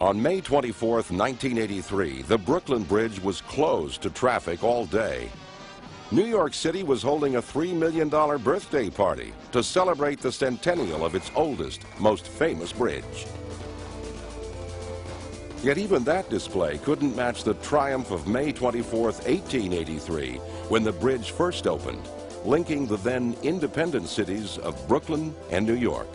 On May 24, 1983, the Brooklyn Bridge was closed to traffic all day. New York City was holding a $3 million birthday party to celebrate the centennial of its oldest, most famous bridge. Yet even that display couldn't match the triumph of May 24, 1883, when the bridge first opened, linking the then independent cities of Brooklyn and New York.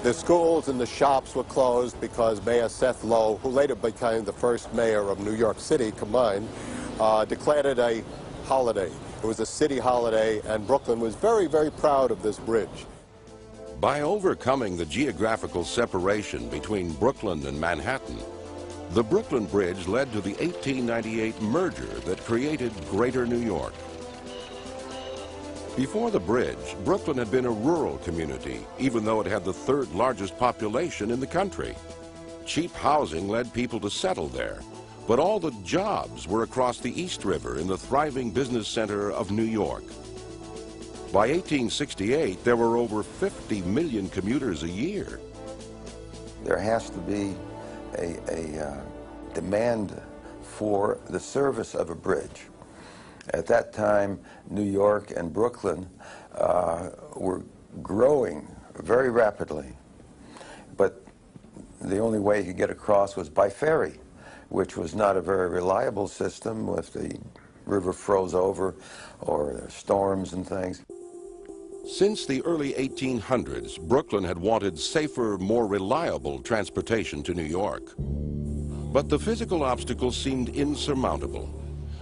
The schools and the shops were closed because Mayor Seth Low, who later became the first mayor of New York City combined, declared it a holiday. It was a city holiday, and Brooklyn was very, very proud of this bridge. By overcoming the geographical separation between Brooklyn and Manhattan, the Brooklyn Bridge led to the 1898 merger that created Greater New York. Before the bridge, Brooklyn had been a rural community, even though it had the third largest population in the country. Cheap housing led people to settle there, but all the jobs were across the East River in the thriving business center of New York. By 1868, there were over 50 million commuters a year. There has to be a demand for the service of a bridge. At that time, New York and Brooklyn were growing very rapidly, but the only way you could get across was by ferry, which was not a very reliable system if the river froze over or there were storms and things. Since the early 1800s, Brooklyn had wanted safer, more reliable transportation to New York. But the physical obstacles seemed insurmountable.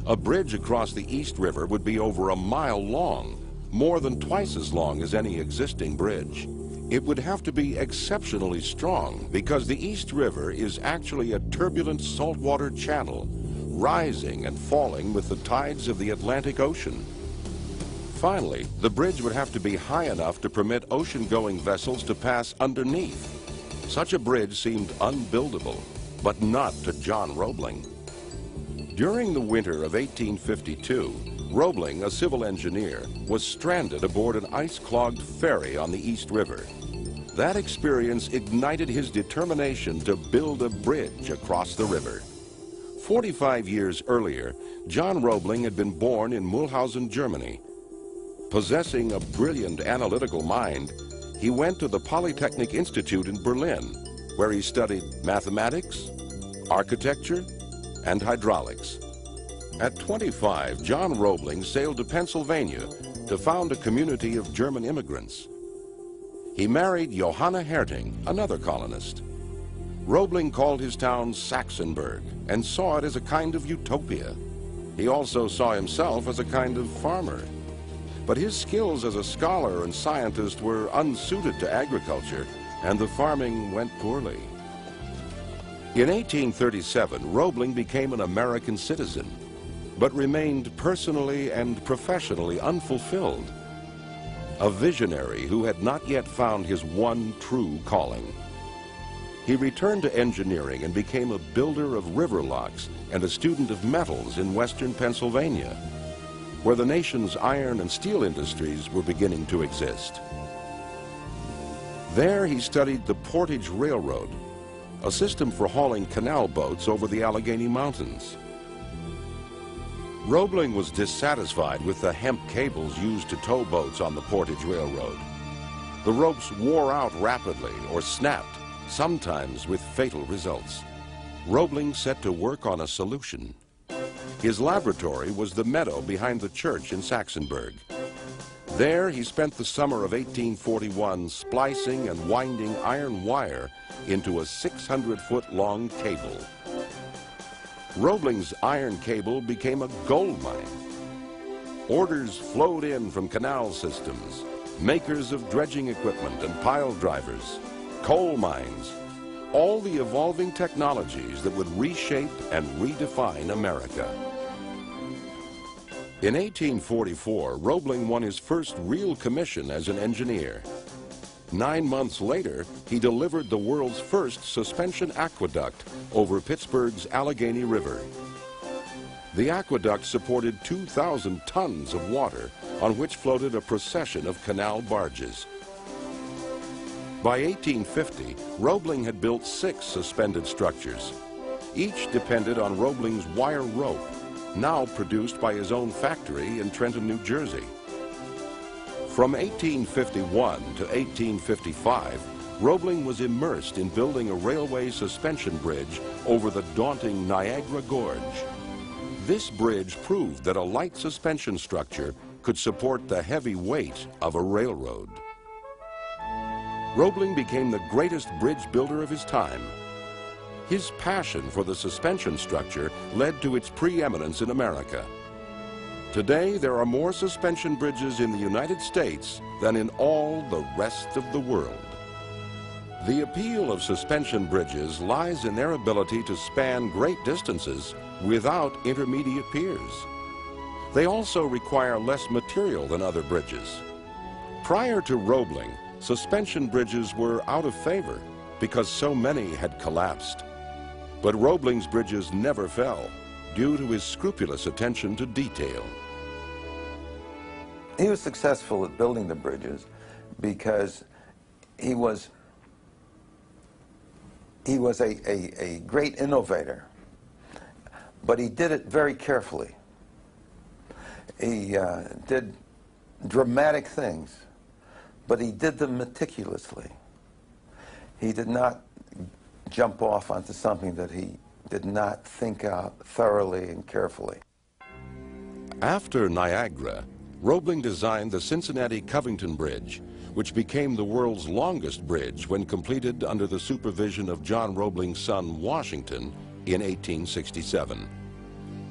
A bridge across the East River would be over a mile long, more than twice as long as any existing bridge. It would have to be exceptionally strong because the East River is actually a turbulent saltwater channel, rising and falling with the tides of the Atlantic Ocean. Finally, the bridge would have to be high enough to permit ocean-going vessels to pass underneath. Such a bridge seemed unbuildable, but not to John Roebling. During the winter of 1852, Roebling, a civil engineer, was stranded aboard an ice-clogged ferry on the East River. That experience ignited his determination to build a bridge across the river. 45 years earlier, John Roebling had been born in Mulhausen, Germany. Possessing a brilliant analytical mind, he went to the Polytechnic Institute in Berlin, where he studied mathematics, architecture, and hydraulics. At 25, John Roebling sailed to Pennsylvania to found a community of German immigrants. He married Johanna Herting, another colonist. Roebling called his town Saxonburg and saw it as a kind of utopia. He also saw himself as a kind of farmer. But his skills as a scholar and scientist were unsuited to agriculture, and the farming went poorly. In 1837, Roebling became an American citizen, but remained personally and professionally unfulfilled. A visionary who had not yet found his one true calling. He returned to engineering and became a builder of river locks and a student of metals in western Pennsylvania, where the nation's iron and steel industries were beginning to exist. There he studied the Portage Railroad, a system for hauling canal boats over the Allegheny Mountains. Roebling was dissatisfied with the hemp cables used to tow boats on the Portage Railroad. The ropes wore out rapidly or snapped, sometimes with fatal results. Roebling set to work on a solution. His laboratory was the meadow behind the church in Saxonburg. There he spent the summer of 1841 splicing and winding iron wire into a 600-foot-long cable. Roebling's iron cable became a gold mine. Orders flowed in from canal systems, makers of dredging equipment and pile drivers, coal mines, all the evolving technologies that would reshape and redefine America. In 1844, Roebling won his first real commission as an engineer. 9 months later, he delivered the world's first suspension aqueduct over Pittsburgh's Allegheny River. The aqueduct supported 2,000 tons of water on which floated a procession of canal barges. By 1850, Roebling had built 6 suspended structures. Each depended on Roebling's wire rope, now produced by his own factory in Trenton, New Jersey. From 1851 to 1855, Roebling was immersed in building a railway suspension bridge over the daunting Niagara Gorge. This bridge proved that a light suspension structure could support the heavy weight of a railroad. Roebling became the greatest bridge builder of his time. His passion for the suspension structure led to its preeminence in America. Today, there are more suspension bridges in the United States than in all the rest of the world. The appeal of suspension bridges lies in their ability to span great distances without intermediate piers. They also require less material than other bridges. Prior to Roebling, suspension bridges were out of favor because so many had collapsed. But Roebling's bridges never fell due to his scrupulous attention to detail. He was successful at building the bridges because he was a great innovator, but he did it very carefully. He did dramatic things, but he did them meticulously. He did not jump off onto something that he did not think out thoroughly and carefully. After Niagara, Roebling designed the Cincinnati-Covington Bridge, which became the world's longest bridge when completed under the supervision of John Roebling's son, Washington, in 1867.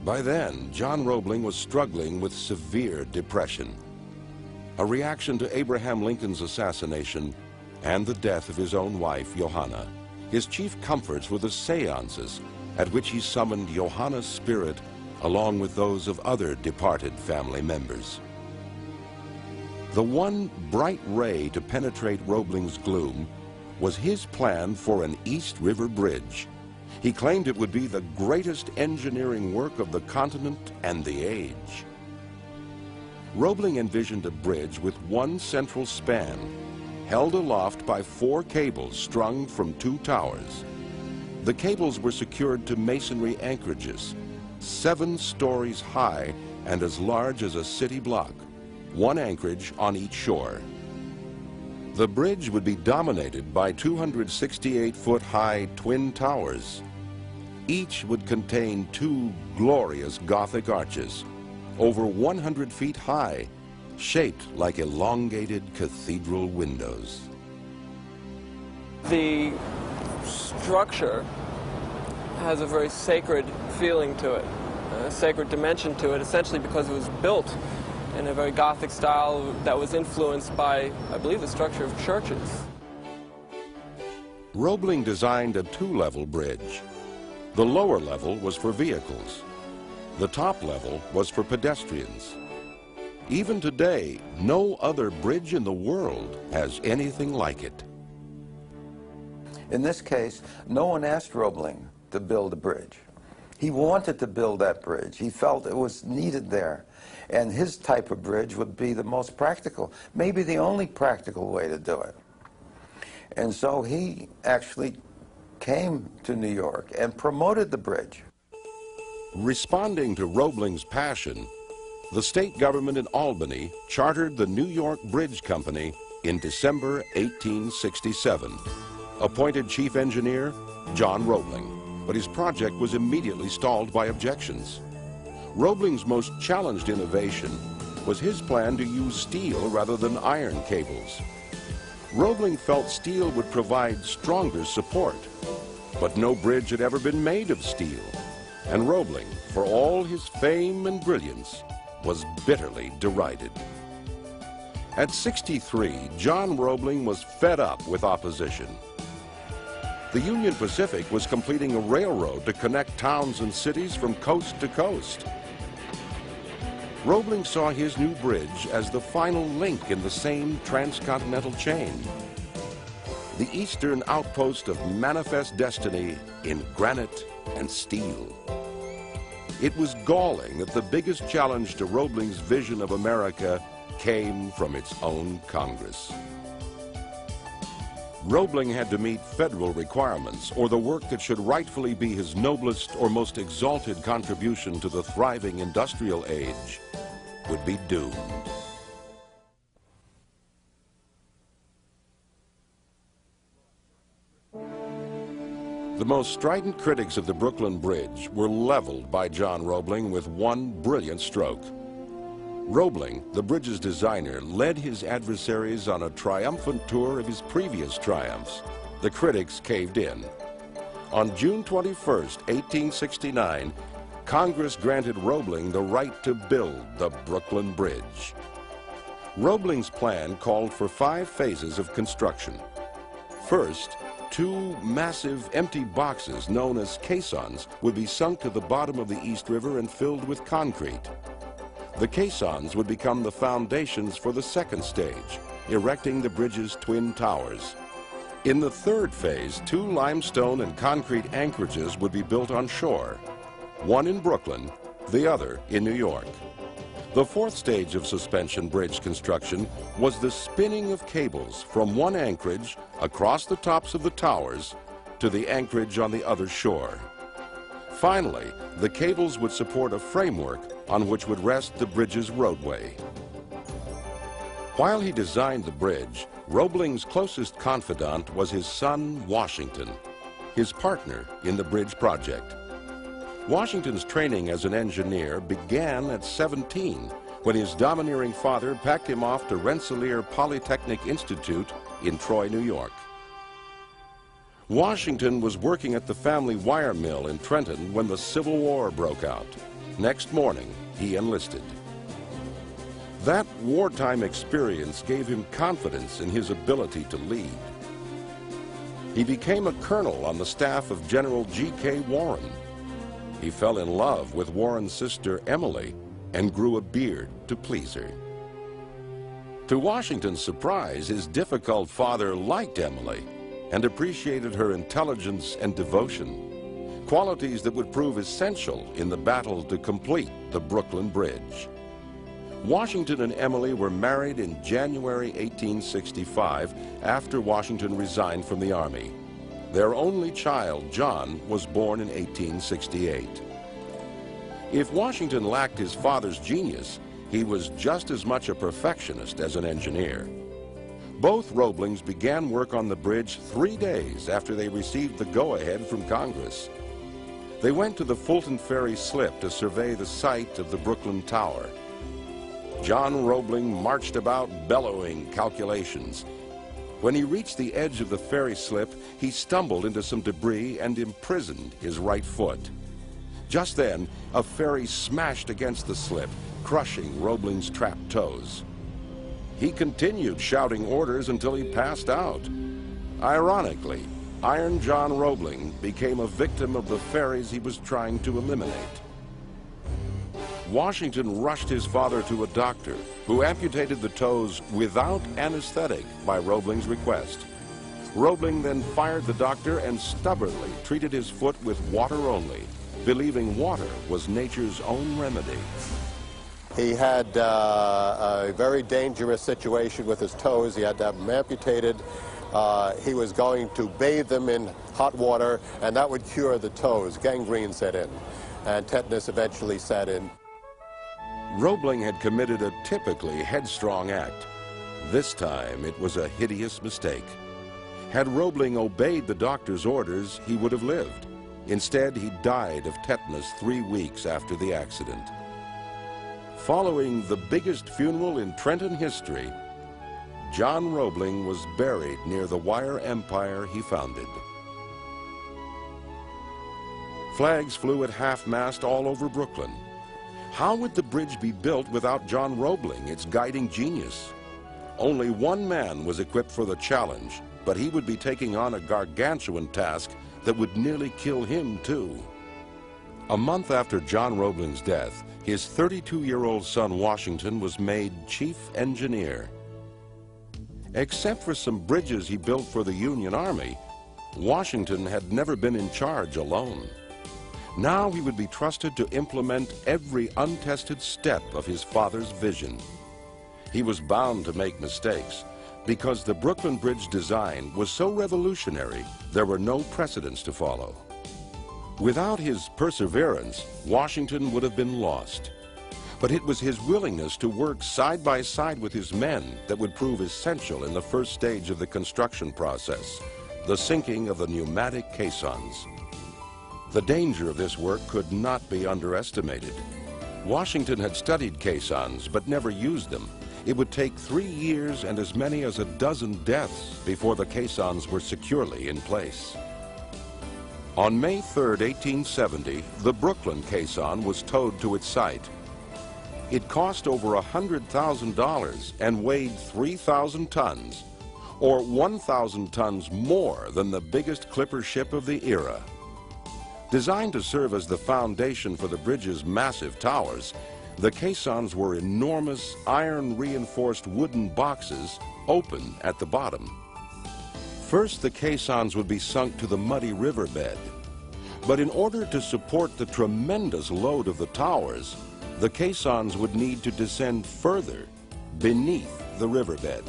By then, John Roebling was struggling with severe depression, a reaction to Abraham Lincoln's assassination and the death of his own wife, Johanna. His chief comforts were the seances at which he summoned Johanna's spirit along with those of other departed family members. The one bright ray to penetrate Roebling's gloom was his plan for an East River Bridge. He claimed it would be the greatest engineering work of the continent and the age. Roebling envisioned a bridge with one central span, held aloft by 4 cables strung from 2 towers. The cables were secured to masonry anchorages, 7 stories high and as large as a city block, 1 anchorage on each shore. The bridge would be dominated by 268-foot-high twin towers. Each would contain 2 glorious Gothic arches, over 100 feet high, shaped like elongated cathedral windows. The structure has a very sacred feeling to it, a sacred dimension to it, essentially because it was built in a very Gothic style that was influenced by, I believe, the structure of churches. Roebling designed a 2-level bridge. The lower level was for vehicles. The top level was for pedestrians. Even today, no other bridge in the world has anything like it. In this case, no one asked Roebling to build a bridge. He wanted to build that bridge. He felt it was needed there. And his type of bridge would be the most practical, maybe the only practical way to do it. And so he actually came to New York and promoted the bridge. Responding to Roebling's passion, the state government in Albany chartered the New York Bridge Company in December 1867. Appointed chief engineer, John Roebling, but his project was immediately stalled by objections. Roebling's most challenged innovation was his plan to use steel rather than iron cables. Roebling felt steel would provide stronger support, but no bridge had ever been made of steel, and Roebling, for all his fame and brilliance, was bitterly derided. At 63, John Roebling was fed up with opposition. The Union Pacific was completing a railroad to connect towns and cities from coast to coast. Roebling saw his new bridge as the final link in the same transcontinental chain, the eastern outpost of manifest destiny in granite and steel. It was galling that the biggest challenge to Roebling's vision of America came from its own Congress. Roebling had to meet federal requirements, or the work that should rightfully be his noblest or most exalted contribution to the thriving industrial age would be doomed. The most strident critics of the Brooklyn Bridge were leveled by John Roebling with one brilliant stroke. Roebling, the bridge's designer, led his adversaries on a triumphant tour of his previous triumphs. The critics caved in. On June 21st, 1869, Congress granted Roebling the right to build the Brooklyn Bridge. Roebling's plan called for 5 phases of construction. First, 2 massive empty boxes known as caissons would be sunk to the bottom of the East River and filled with concrete. The caissons would become the foundations for the second stage, erecting the bridge's twin towers. In the third phase, 2 limestone and concrete anchorages would be built on shore, one in Brooklyn, the other in New York. The fourth stage of suspension bridge construction was the spinning of cables from one anchorage across the tops of the towers to the anchorage on the other shore. Finally, the cables would support a framework on which would rest the bridge's roadway. While he designed the bridge, Roebling's closest confidant was his son, Washington, his partner in the bridge project. Washington's training as an engineer began at 17 when his domineering father packed him off to Rensselaer Polytechnic Institute in Troy, New York. Washington was working at the family wire mill in Trenton when the Civil War broke out. Next morning, he enlisted. That wartime experience gave him confidence in his ability to lead. He became a colonel on the staff of General G.K. Warren. He fell in love with Warren's sister Emily and grew a beard to please her. To Washington's surprise, his difficult father liked Emily and appreciated her intelligence and devotion, qualities that would prove essential in the battle to complete the Brooklyn Bridge. Washington and Emily were married in January 1865 after Washington resigned from the Army. Their only child, John, was born in 1868. If Washington lacked his father's genius, he was just as much a perfectionist as an engineer. Both Roeblings began work on the bridge 3 days after they received the go-ahead from Congress. They went to the Fulton Ferry slip to survey the site of the Brooklyn Tower. John Roebling marched about bellowing calculations. When he reached the edge of the ferry slip, he stumbled into some debris and imprisoned his right foot. Just then, a ferry smashed against the slip, crushing Roebling's trapped toes. He continued shouting orders until he passed out. Ironically, Iron John Roebling became a victim of the ferries he was trying to eliminate. Washington rushed his father to a doctor who amputated the toes without anesthetic by Roebling's request. Roebling then fired the doctor and stubbornly treated his foot with water only, believing water was nature's own remedy. He had a very dangerous situation with his toes. He had to have them amputated. He was going to bathe them in hot water, and that would cure the toes. Gangrene set in, and tetanus eventually set in. Roebling had committed a typically headstrong act. This time, it was a hideous mistake. Had Roebling obeyed the doctor's orders, he would have lived. Instead, he died of tetanus 3 weeks after the accident. Following the biggest funeral in Trenton history, John Roebling was buried near the wire empire he founded. Flags flew at half-mast all over Brooklyn. How would the bridge be built without John Roebling, its guiding genius? Only one man was equipped for the challenge, but he would be taking on a gargantuan task that would nearly kill him, too. A month after John Roebling's death, his 32-year-old son Washington was made chief engineer. Except for some bridges he built for the Union Army, Washington had never been in charge alone. Now he would be trusted to implement every untested step of his father's vision. He was bound to make mistakes, Because the Brooklyn Bridge design was so revolutionary, there were no precedents to follow. Without his perseverance, Washington would have been lost. But it was his willingness to work side by side with his men that would prove essential in the first stage of the construction process, the sinking of the pneumatic caissons. The danger of this work could not be underestimated. Washington had studied caissons but never used them. It would take 3 years and as many as a dozen deaths before the caissons were securely in place. On May 3, 1870, the Brooklyn caisson was towed to its site. It cost over $100,000 and weighed 3,000 tons, or 1,000 tons more than the biggest clipper ship of the era. Designed to serve as the foundation for the bridge's massive towers, the caissons were enormous iron-reinforced wooden boxes open at the bottom. First, the caissons would be sunk to the muddy riverbed. But in order to support the tremendous load of the towers, the caissons would need to descend further beneath the riverbed,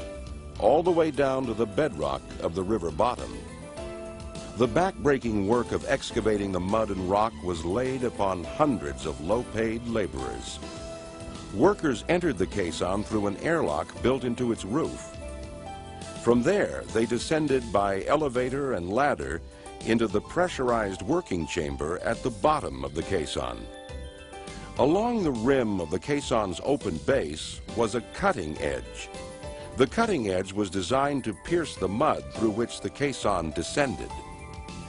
all the way down to the bedrock of the river bottom. The back-breaking work of excavating the mud and rock was laid upon hundreds of low-paid laborers. Workers entered the caisson through an airlock built into its roof. From there, they descended by elevator and ladder into the pressurized working chamber at the bottom of the caisson. Along the rim of the caisson's open base was a cutting edge. The cutting edge was designed to pierce the mud through which the caisson descended.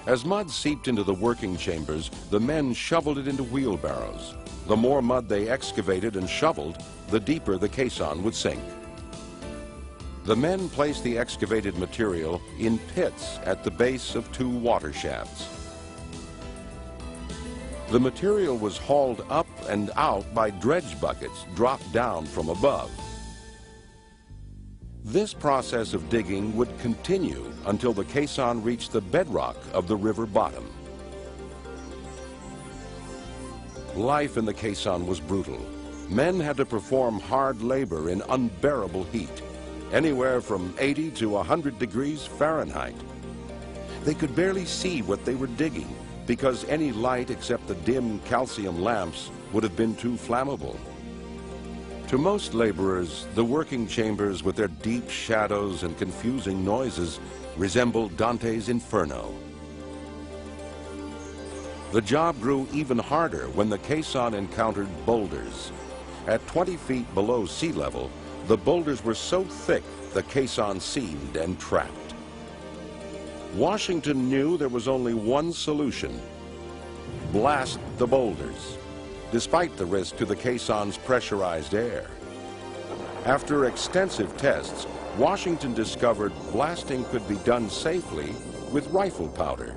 As mud seeped into the working chambers, the men shoveled it into wheelbarrows. The more mud they excavated and shoveled, the deeper the caisson would sink. The men placed the excavated material in pits at the base of 2 water shafts. The material was hauled up and out by dredge buckets dropped down from above. This process of digging would continue until the caisson reached the bedrock of the river bottom. Life in the caisson was brutal. Men had to perform hard labor in unbearable heat, anywhere from 80 to 100 degrees Fahrenheit. They could barely see what they were digging because any light except the dim calcium lamps would have been too flammable. To most laborers, the working chambers with their deep shadows and confusing noises resembled Dante's Inferno. The job grew even harder when the caisson encountered boulders. At 20 feet below sea level, the boulders were so thick the caisson seamed and trapped. Washington knew there was only one solution: blast the boulders, despite the risk to the caisson's pressurized air. After extensive tests, Washington discovered blasting could be done safely with rifle powder.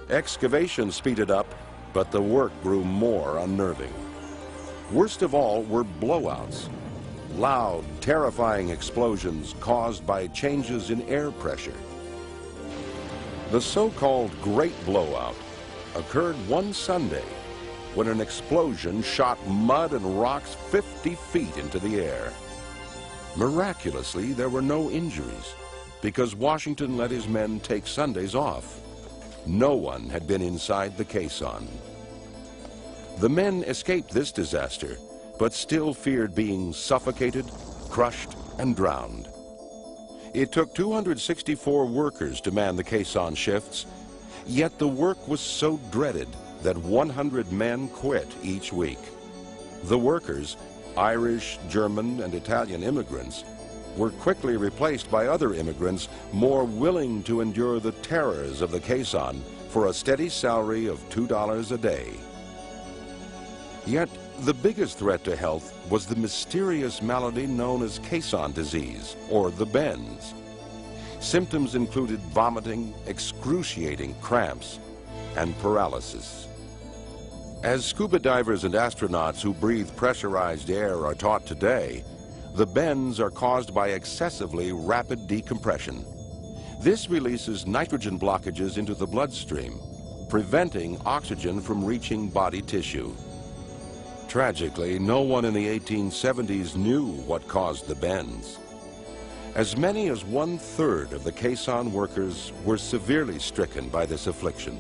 Excavation speeded up, but the work grew more unnerving. Worst of all were blowouts, loud, terrifying explosions caused by changes in air pressure. The so-called Great Blowout occurred one Sunday when an explosion shot mud and rocks 50 feet into the air. Miraculously, there were no injuries because Washington let his men take Sundays off. No one had been inside the caisson. The men escaped this disaster, but still feared being suffocated, crushed, and drowned. It took 264 workers to man the caisson shifts, yet the work was so dreaded that 100 men quit each week. The workers, Irish, German, and Italian immigrants, were quickly replaced by other immigrants more willing to endure the terrors of the caisson for a steady salary of $2 a day. Yet, the biggest threat to health was the mysterious malady known as caisson disease, or the bends. Symptoms included vomiting, excruciating cramps, and paralysis. As scuba divers and astronauts who breathe pressurized air are taught today, the bends are caused by excessively rapid decompression. This releases nitrogen blockages into the bloodstream, preventing oxygen from reaching body tissue. Tragically, no one in the 1870s knew what caused the bends. As many as 1/3 of the caisson workers were severely stricken by this affliction.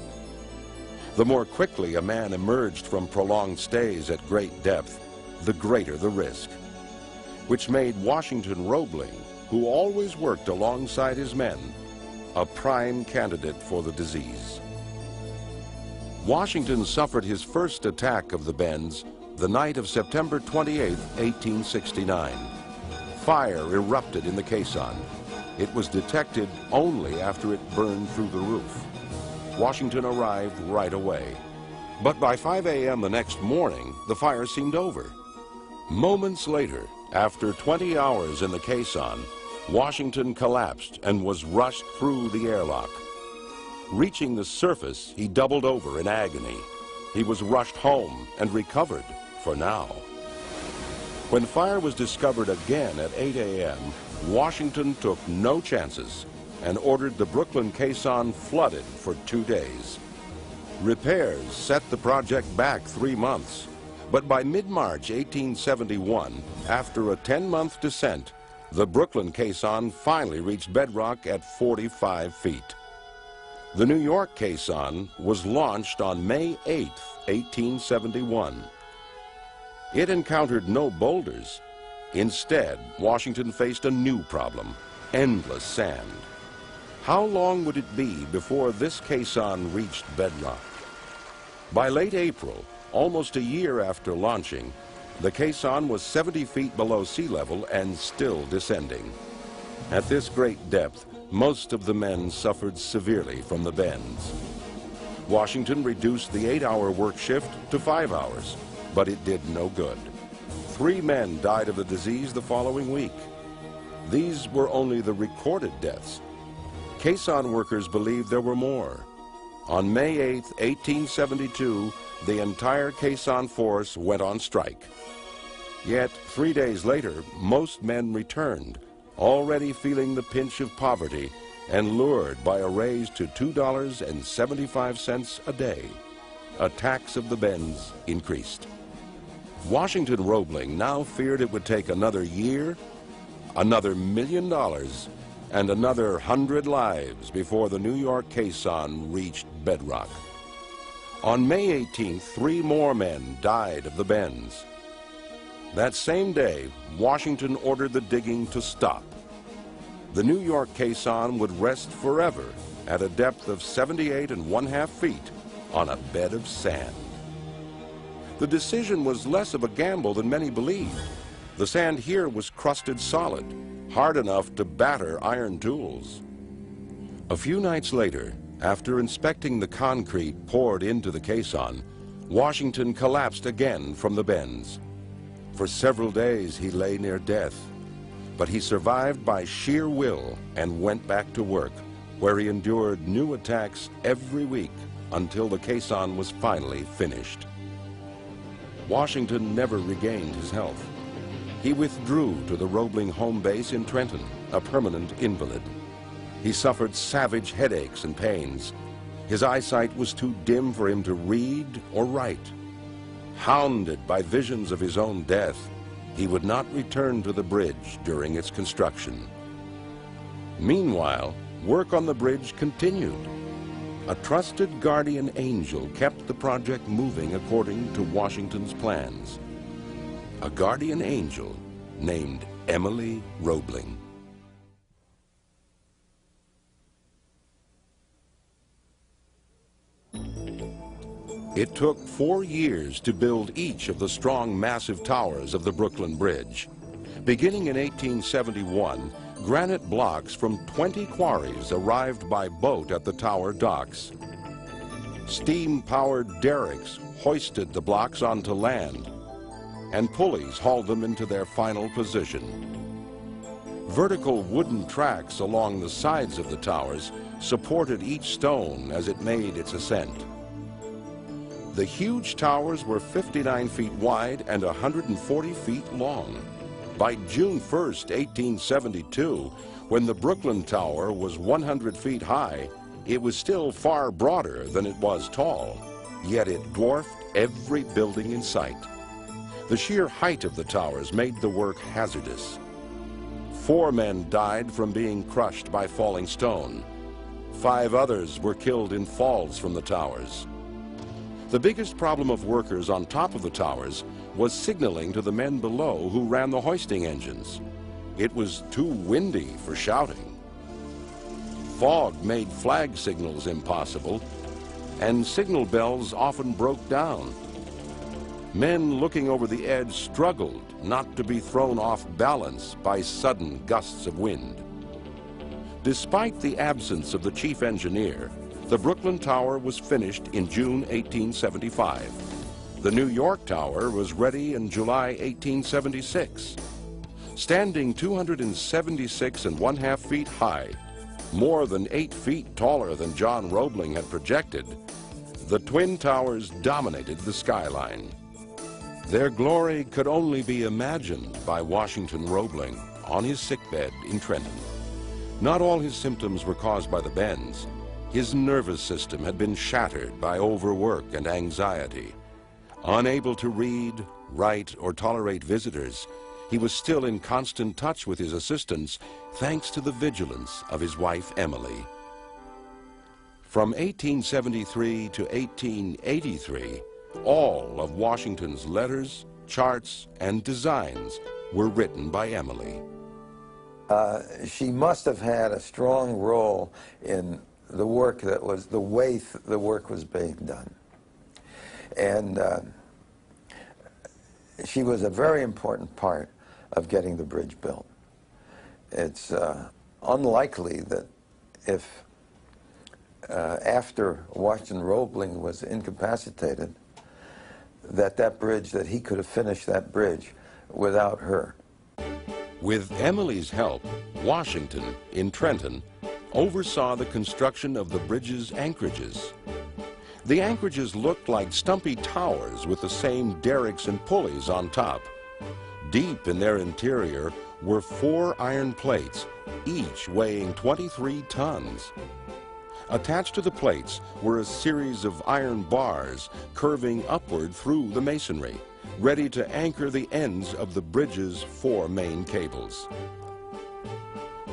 The more quickly a man emerged from prolonged stays at great depth, the greater the risk, which made Washington Roebling, who always worked alongside his men, a prime candidate for the disease. Washington suffered his first attack of the bends the night of September 28, 1869. Fire erupted in the caisson. It was detected only after it burned through the roof. Washington arrived right away. But by 5 a.m. the next morning, the fire seemed over. Moments later, after 20 hours in the caisson, Washington collapsed and was rushed through the airlock. Reaching the surface, he doubled over in agony. He was rushed home and recovered for now. When fire was discovered again at 8 a.m., Washington took no chances and ordered the Brooklyn caisson flooded for 2 days. Repairs set the project back 3 months, but by mid-March 1871, after a 10-month descent, the Brooklyn caisson finally reached bedrock at 45 feet. The New York caisson was launched on May 8, 1871. It encountered no boulders. Instead, Washington faced a new problem: endless sand. How long would it be before this caisson reached bedrock? By late April, almost a year after launching, the caisson was 70 feet below sea level and still descending. At this great depth, most of the men suffered severely from the bends. Washington reduced the 8-hour work shift to 5 hours, but it did no good. 3 men died of the disease the following week. These were only the recorded deaths. Caisson workers believed there were more. On May 8, 1872, the entire caisson force went on strike. Yet 3 days later, most men returned, already feeling the pinch of poverty and lured by a raise to $2.75 a day. Attacks of the bends increased. Washington Roebling now feared it would take another year, another $1 million, and another 100 lives before the New York caisson reached bedrock. On May 18th, 3 more men died of the bends. That same day, Washington ordered the digging to stop. The New York caisson would rest forever at a depth of 78½ feet on a bed of sand. The decision was less of a gamble than many believed. The sand here was crusted solid, hard enough to batter iron tools. A few nights later, after inspecting the concrete poured into the caisson, Washington collapsed again from the bends. For several days he lay near death, but he survived by sheer will and went back to work, where he endured new attacks every week until the caisson was finally finished. Washington never regained his health. He withdrew to the Roebling home base in Trenton, a permanent invalid. He suffered savage headaches and pains. His eyesight was too dim for him to read or write. Hounded by visions of his own death, he would not return to the bridge during its construction. Meanwhile, work on the bridge continued. A trusted guardian angel kept the project moving according to Washington's plans. A guardian angel named Emily Roebling. It took 4 years to build each of the strong, massive towers of the Brooklyn Bridge. Beginning in 1871, granite blocks from 20 quarries arrived by boat at the tower docks. Steam-powered derricks hoisted the blocks onto land, and pulleys hauled them into their final position. Vertical wooden tracks along the sides of the towers supported each stone as it made its ascent. The huge towers were 59 feet wide and 140 feet long. By June 1st, 1872, when the Brooklyn Tower was 100 feet high, it was still far broader than it was tall, yet it dwarfed every building in sight. The sheer height of the towers made the work hazardous. 4 men died from being crushed by falling stone. 5 others were killed in falls from the towers. The biggest problem of workers on top of the towers was signaling to the men below who ran the hoisting engines. It was too windy for shouting. Fog made flag signals impossible, and signal bells often broke down. Men looking over the edge struggled not to be thrown off balance by sudden gusts of wind. Despite the absence of the chief engineer, the Brooklyn Tower was finished in June 1875. The New York Tower was ready in July 1876. Standing 276½ feet high, more than 8 feet taller than John Roebling had projected, the Twin Towers dominated the skyline. Their glory could only be imagined by Washington Roebling on his sickbed in Trenton. Not all his symptoms were caused by the bends. His nervous system had been shattered by overwork and anxiety. Unable to read, write, or tolerate visitors, he was still in constant touch with his assistants thanks to the vigilance of his wife, Emily. From 1873 to 1883, all of Washington's letters, charts, and designs were written by Emily. She must have had a strong role in the work that was, the way the work was being done. And she was a very important part of getting the bridge built. It's unlikely that if after Washington Roebling was incapacitated, that bridge, that he could have finished that bridge without her. With Emily's help, Washington, in Trenton, oversaw the construction of the bridge's anchorages. The anchorages looked like stumpy towers with the same derricks and pulleys on top. Deep in their interior were 4 iron plates, each weighing 23 tons. Attached to the plates were a series of iron bars curving upward through the masonry, ready to anchor the ends of the bridge's 4 main cables.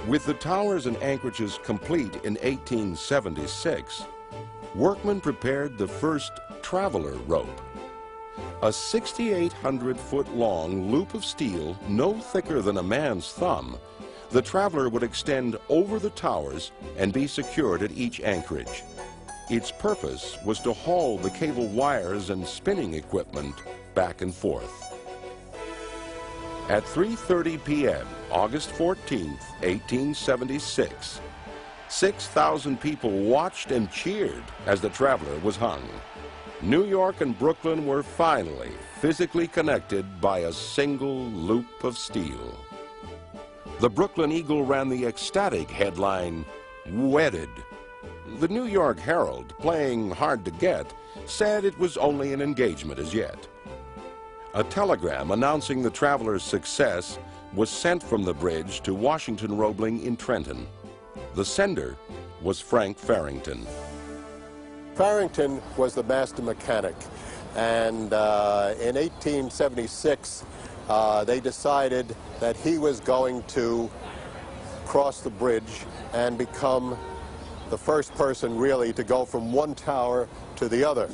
With the towers and anchorages complete in 1876, workmen prepared the first traveler rope. A 6,800-foot-long loop of steel no thicker than a man's thumb, the traveler would extend over the towers and be secured at each anchorage. Its purpose was to haul the cable wires and spinning equipment back and forth. At 3:30 p.m., August 14, 1876, 6,000 people watched and cheered as the traveler was hung. New York and Brooklyn were finally physically connected by a single loop of steel. The Brooklyn Eagle ran the ecstatic headline, "Wedded." The New York Herald, playing hard to get, said it was only an engagement as yet. A telegram announcing the traveler's success was sent from the bridge to Washington Roebling in Trenton. The sender was Frank Farrington. Farrington was the master mechanic, and in 1876 they decided that he was going to cross the bridge and become the first person really to go from one tower to the other.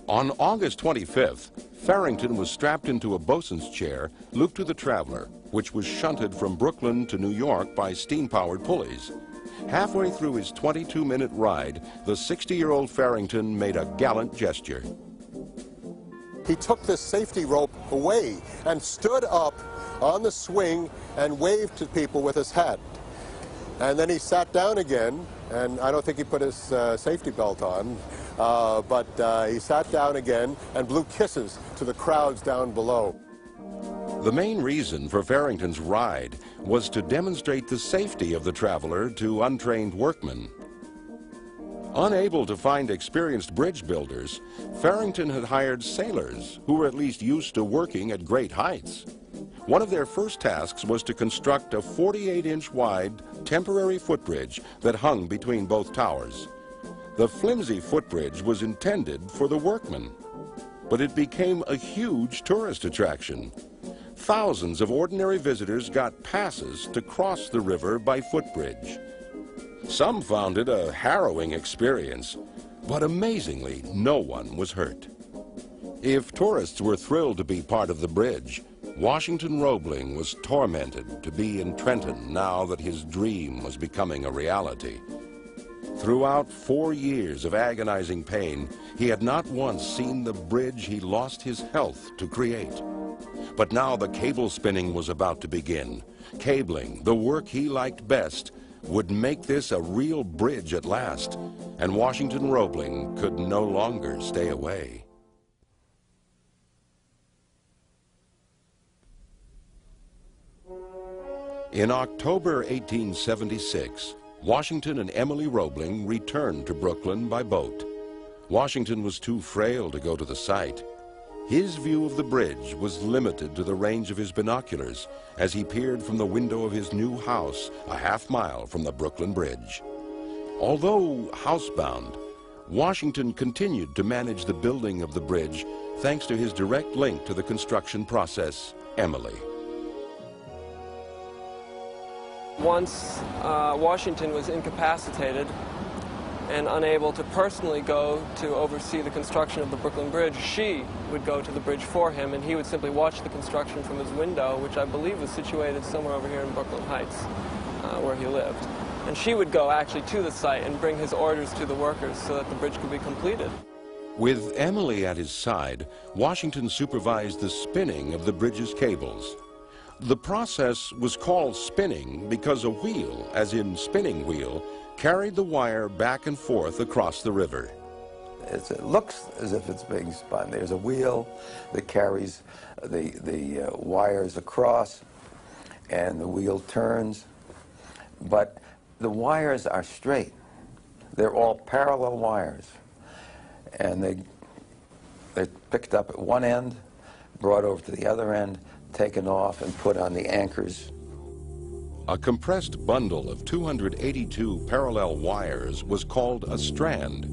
On August 25th, Farrington was strapped into a bosun's chair looped to the traveler, which was shunted from Brooklyn to New York by steam-powered pulleys. Halfway through his 22-minute ride, the 60-year-old Farrington made a gallant gesture. He took the safety rope away and stood up on the swing and waved to people with his hat. And then he sat down again, and I don't think he put his safety belt on, but he sat down again and blew kisses to the crowds down below. The main reason for Farrington's ride was to demonstrate the safety of the traveler to untrained workmen. Unable to find experienced bridge builders, Farrington had hired sailors who were at least used to working at great heights. One of their first tasks was to construct a 48-inch wide temporary footbridge that hung between both towers. The flimsy footbridge was intended for the workmen, but it became a huge tourist attraction. thousands of ordinary visitors got passes to cross the river by footbridge. Some found it a harrowing experience, but amazingly, no one was hurt. If tourists were thrilled to be part of the bridge, Washington Roebling was tormented to be in Trenton now that his dream was becoming a reality. Throughout 4 years of agonizing pain, he had not once seen the bridge he lost his health to create. But now the cable spinning was about to begin. Cabling, the work he liked best, would make this a real bridge at last, and Washington Roebling could no longer stay away. In October 1876, Washington and Emily Roebling returned to Brooklyn by boat. Washington was too frail to go to the site. His view of the bridge was limited to the range of his binoculars as he peered from the window of his new house a half-mile from the Brooklyn Bridge. Although housebound, Washington continued to manage the building of the bridge thanks to his direct link to the construction process, Emily. Once Washington was incapacitated and unable to personally go to oversee the construction of the Brooklyn Bridge, she would go to the bridge for him, and he would simply watch the construction from his window, which I believe was situated somewhere over here in Brooklyn Heights, where he lived. And she would go actually to the site and bring his orders to the workers so that the bridge could be completed. With Emily at his side, Washington supervised the spinning of the bridge's cables. The process was called spinning because a wheel, as in spinning wheel, carried the wire back and forth across the river. It looks as if it's being spun. There's a wheel that carries the wires across, and the wheel turns. But the wires are straight. They're all parallel wires. And they're picked up at one end, brought over to the other end, taken off and put on the anchors. A compressed bundle of 282 parallel wires was called a strand.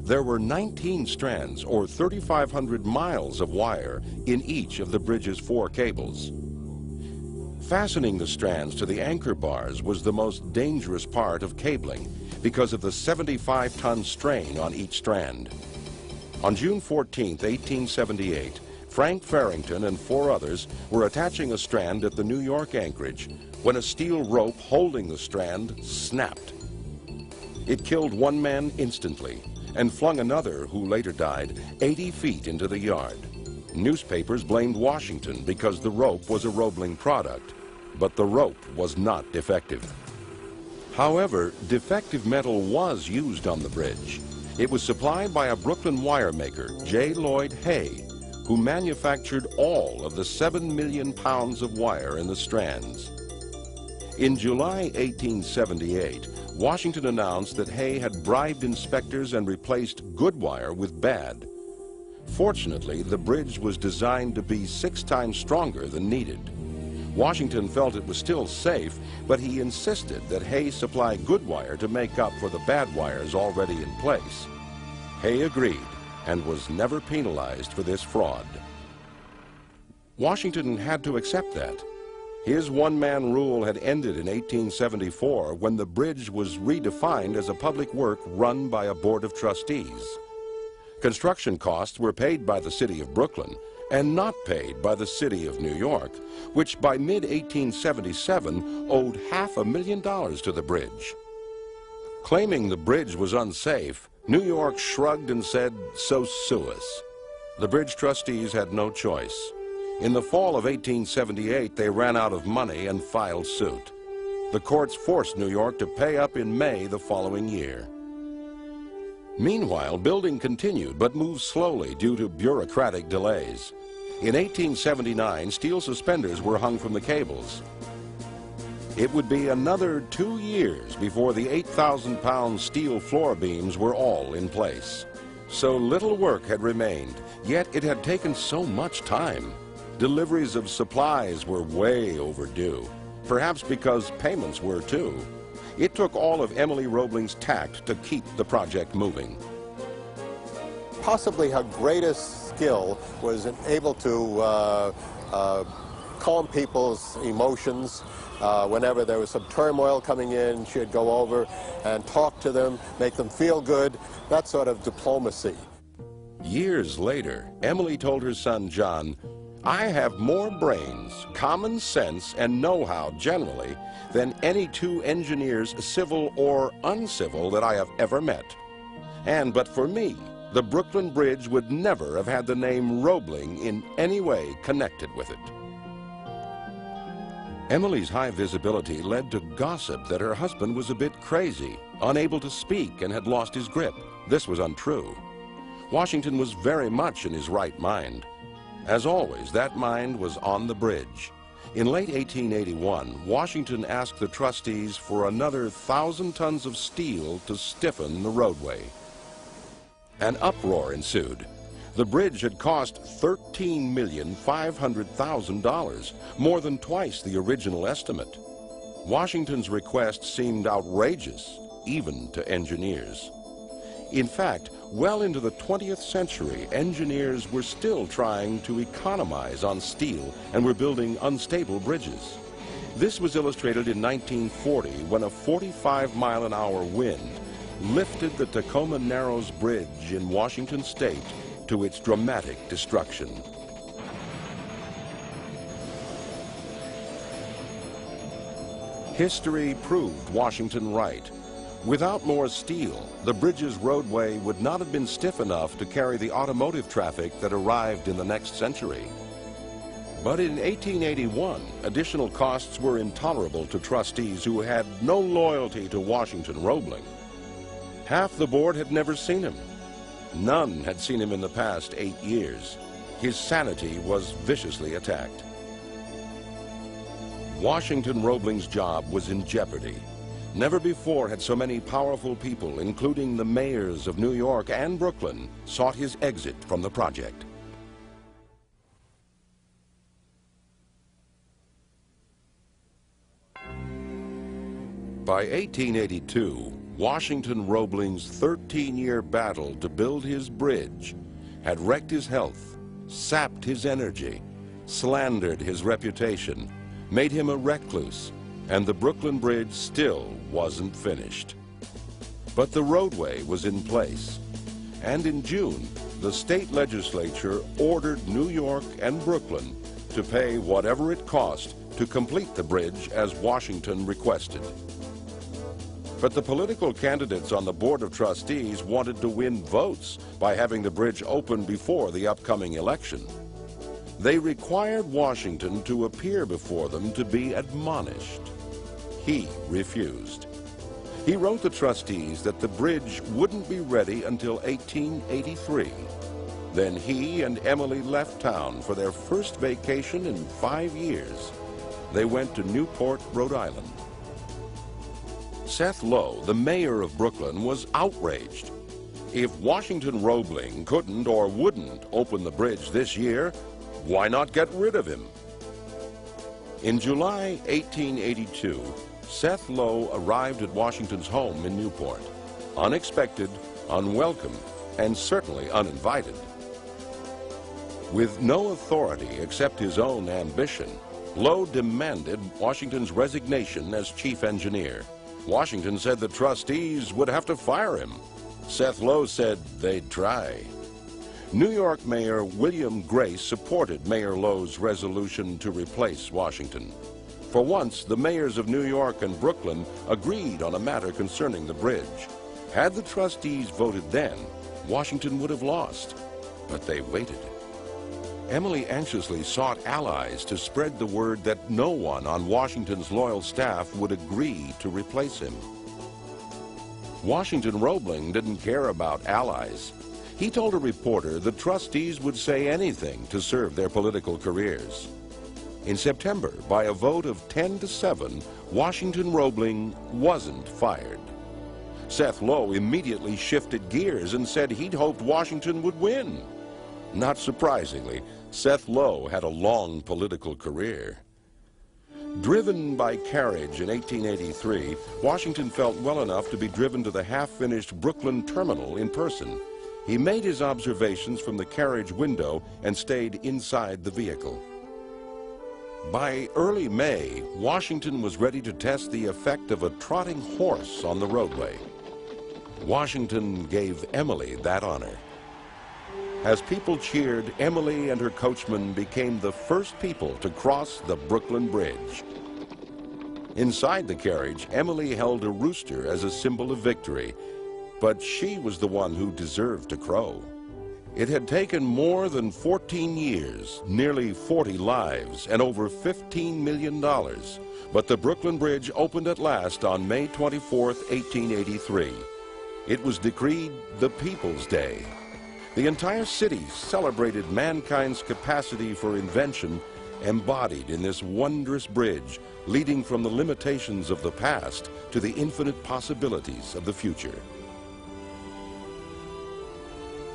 There were 19 strands, or 3,500 miles of wire, in each of the bridge's 4 cables. Fastening the strands to the anchor bars was the most dangerous part of cabling because of the 75-ton strain on each strand. On June 14, 1878, Frank Farrington and 4 others were attaching a strand at the New York anchorage when a steel rope holding the strand snapped. It killed one man instantly and flung another, who later died, 80 feet into the yard. Newspapers blamed Washington because the rope was a Roebling product, but the rope was not defective. However, defective metal was used on the bridge. It was supplied by a Brooklyn wire maker, J. Lloyd Hay, who manufactured all of the 7 million pounds of wire in the strands. In July 1878, Washington announced that Hay had bribed inspectors and replaced good wire with bad. Fortunately, the bridge was designed to be 6 times stronger than needed. Washington felt it was still safe, but he insisted that Hay supply good wire to make up for the bad wires already in place. Hay agreed and was never penalized for this fraud. Washington had to accept that. His one-man rule had ended in 1874 when the bridge was redefined as a public work run by a board of trustees. Construction costs were paid by the city of Brooklyn and not paid by the city of New York, which by mid-1877 owed $500,000 to the bridge. Claiming the bridge was unsafe, New York shrugged and said, "So sue us." The bridge trustees had no choice. In the fall of 1878, they ran out of money and filed suit. The courts forced New York to pay up in May the following year. Meanwhile, building continued but moved slowly due to bureaucratic delays. In 1879, steel suspenders were hung from the cables. It would be another 2 years before the 8,000-pound steel floor beams were all in place. So little work had remained, yet it had taken so much time. Deliveries of supplies were way overdue, perhaps because payments were too. It took all of Emily Roebling's tact to keep the project moving. Possibly her greatest skill was able to calm people's emotions. Whenever there was some turmoil coming in, she'd go over and talk to them, make them feel good, that sort of diplomacy. Years later, Emily told her son John, "I have more brains, common sense, and know-how generally than any two engineers, civil or uncivil, that I have ever met. And but for me, the Brooklyn Bridge would never have had the name Roebling in any way connected with it." Emily's high visibility led to gossip that her husband was a bit crazy, unable to speak, and had lost his grip. This was untrue. Washington was very much in his right mind. As always, that mind was on the bridge. In late 1881, Washington asked the trustees for another 1,000 tons of steel to stiffen the roadway. An uproar ensued. The bridge had cost $13,500,000, more than twice the original estimate. Washington's request seemed outrageous, even to engineers. In fact, well into the 20th century, engineers were still trying to economize on steel and were building unstable bridges. This was illustrated in 1940 when a 45-mile-an-hour wind lifted the Tacoma Narrows Bridge in Washington State to its dramatic destruction. History proved Washington right. Without more steel, the bridge's roadway would not have been stiff enough to carry the automotive traffic that arrived in the next century. But in 1881, additional costs were intolerable to trustees who had no loyalty to Washington Roebling. Half the board had never seen him. None had seen him in the past 8 years. His sanity was viciously attacked. Washington Roebling's job was in jeopardy. Never before had so many powerful people, including the mayors of New York and Brooklyn, sought his exit from the project. By 1882, Washington Roebling's 13-year battle to build his bridge had wrecked his health, sapped his energy, slandered his reputation, made him a recluse, and the Brooklyn Bridge still wasn't finished. But the roadway was in place, and in June, the state legislature ordered New York and Brooklyn to pay whatever it cost to complete the bridge as Washington requested. But the political candidates on the Board of Trustees wanted to win votes by having the bridge open before the upcoming election. They required Washington to appear before them to be admonished. He refused. He wrote the trustees that the bridge wouldn't be ready until 1883. Then he and Emily left town for their first vacation in 5 years. They went to Newport, Rhode Island. Seth Lowe, the mayor of Brooklyn, was outraged. If Washington Roebling couldn't or wouldn't open the bridge this year, why not get rid of him? In July 1882, Seth Lowe arrived at Washington's home in Newport, unexpected, unwelcome, and certainly uninvited. With no authority except his own ambition, Lowe demanded Washington's resignation as chief engineer. Washington said the trustees would have to fire him. Seth Lowe said they'd try. New York Mayor William Grace supported Mayor Lowe's resolution to replace Washington. For once, the mayors of New York and Brooklyn agreed on a matter concerning the bridge. Had the trustees voted then, Washington would have lost. But they waited. Emily anxiously sought allies to spread the word that no one on Washington's loyal staff would agree to replace him. Washington Roebling didn't care about allies. He told a reporter the trustees would say anything to serve their political careers. In September, by a vote of 10-7, Washington Roebling wasn't fired. Seth Lowe immediately shifted gears and said he'd hoped Washington would win. Not surprisingly, Seth Lowe had a long political career. Driven by carriage in 1883, Washington felt well enough to be driven to the half-finished Brooklyn terminal in person. He made his observations from the carriage window and stayed inside the vehicle. By early May, Washington was ready to test the effect of a trotting horse on the roadway. Washington gave Emily that honor. As people cheered, Emily and her coachman became the first people to cross the Brooklyn Bridge. Inside the carriage, Emily held a rooster as a symbol of victory, but she was the one who deserved to crow. It had taken more than 14 years, nearly 40 lives, and over $15 million. But the Brooklyn Bridge opened at last on May 24, 1883. It was decreed the People's Day. The entire city celebrated mankind's capacity for invention embodied in this wondrous bridge, leading from the limitations of the past to the infinite possibilities of the future.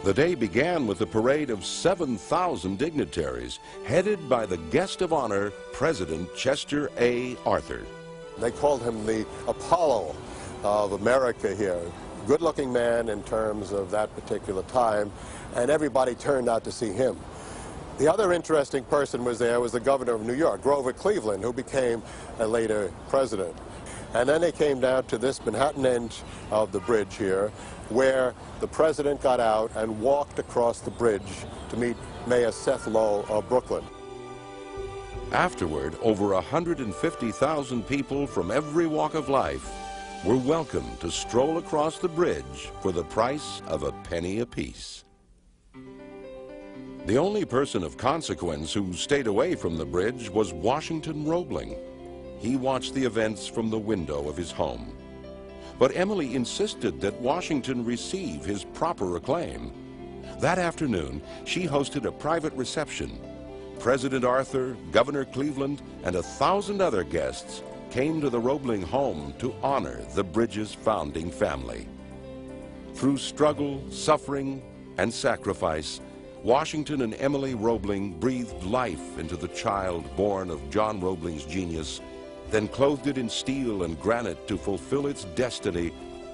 The day began with a parade of 7,000 dignitaries, headed by the guest of honor, President Chester A. Arthur. They called him the Apollo of America here. Good-looking man in terms of that particular time, and everybody turned out to see him. The other interesting person was the governor of New York, Grover Cleveland, who became a later president. And then they came down to this Manhattan end of the bridge here, where the president got out and walked across the bridge to meet Mayor Seth Low of Brooklyn. Afterward, over 150,000 people from every walk of life were welcome to stroll across the bridge for the price of a penny apiece. The only person of consequence who stayed away from the bridge was Washington Roebling. He watched the events from the window of his home. But Emily insisted that Washington receive his proper acclaim. That afternoon, she hosted a private reception. President Arthur, Governor Cleveland, and 1,000 other guests came to the Roebling home to honor the bridge's founding family. Through struggle, suffering, and sacrifice, Washington and Emily Roebling breathed life into the child born of John Roebling's genius, then clothed it in steel and granite to fulfill its destiny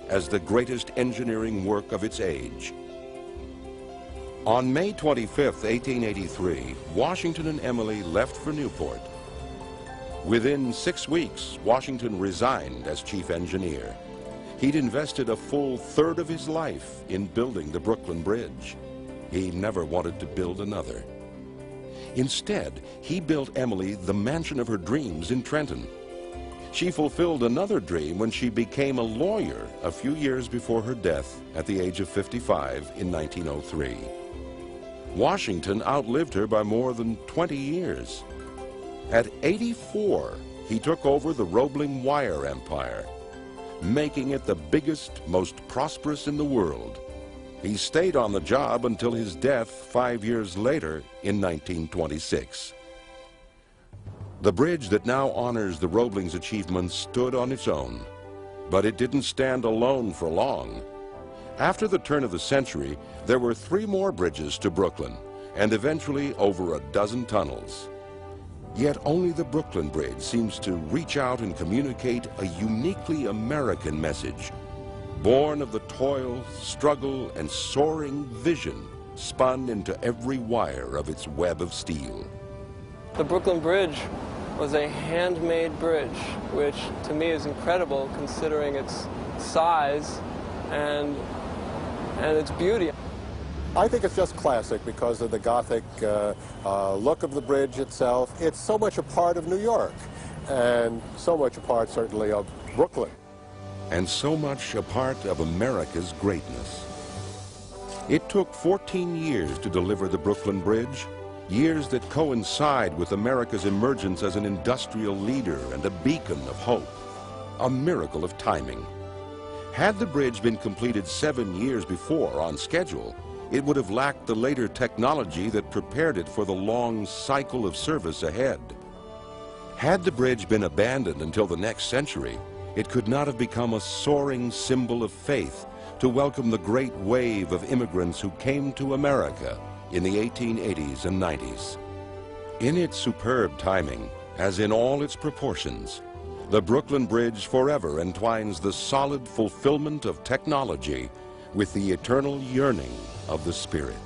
as the greatest engineering work of its age. On May 25, 1883, Washington and Emily left for Newport. Within 6 weeks, Washington resigned as chief engineer. He'd invested a full third of his life in building the Brooklyn Bridge. He never wanted to build another. Instead, he built Emily the mansion of her dreams in Trenton. She fulfilled another dream when she became a lawyer a few years before her death at the age of 55 in 1903. Washington outlived her by more than 20 years. At 84, he took over the Roebling wire empire, making it the biggest, most prosperous in the world. He stayed on the job until his death 5 years later in 1926. The bridge that now honors the Roebling's achievements stood on its own, but it didn't stand alone for long. After the turn of the century, there were 3 more bridges to Brooklyn, and eventually over a dozen tunnels. Yet only the Brooklyn Bridge seems to reach out and communicate a uniquely American message, born of the toil, struggle, and soaring vision spun into every wire of its web of steel. The Brooklyn Bridge was a handmade bridge, which to me is incredible considering its size and its beauty. I think it's just classic because of the Gothic look of the bridge itself. It's so much a part of New York, and so much a part, certainly, of Brooklyn. And so much a part of America's greatness. It took 14 years to deliver the Brooklyn Bridge, years that coincide with America's emergence as an industrial leader and a beacon of hope, a miracle of timing. Had the bridge been completed 7 years before on schedule, it would have lacked the later technology that prepared it for the long cycle of service ahead. Had the bridge been abandoned until the next century, it could not have become a soaring symbol of faith to welcome the great wave of immigrants who came to America in the 1880s and 90s. In its superb timing, as in all its proportions, the Brooklyn Bridge forever entwines the solid fulfillment of technology with the eternal yearning of the spirit.